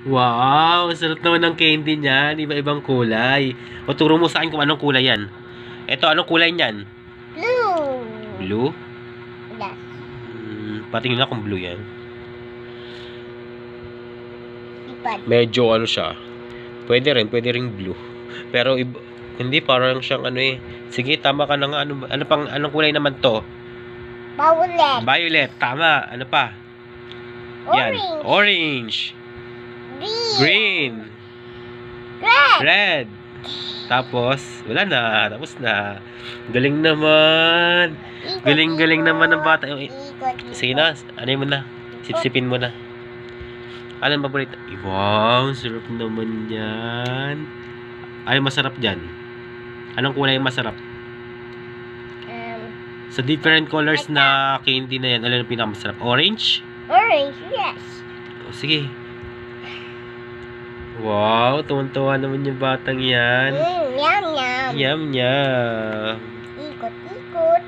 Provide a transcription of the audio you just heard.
Wow, sarap naman ng candy niyan. Iba-ibang kulay. O, turo mo sa akin kung anong kulay yan. Eto, anong kulay niyan? Blue. Blue? Yes. Patingin na kung blue yan. Ipad. Medyo ano siya. Pwede rin blue. Pero hindi, parang siyang ano eh. Sige, tama ka na nga. Anong kulay naman to? Violet. Violet, tama. Ano pa? Yan. Orange. Orange. Green. Red. Tapos, wala na. Tapos na. Galing naman. Galing naman ng bata. Sige na, ano mo na. Sipsipin mo na. Anong paborito? Wow, sarap naman yan. Ano masarap dyan? Anong kulay yung masarap? Sa different colors na candy na yan, ano yung pinakamasarap? Orange? Orange, yes. O, sige. Wow, tuwan-tuwa naman yung batang yan. Yum, yum. Yum, yum. Ikot-ikot.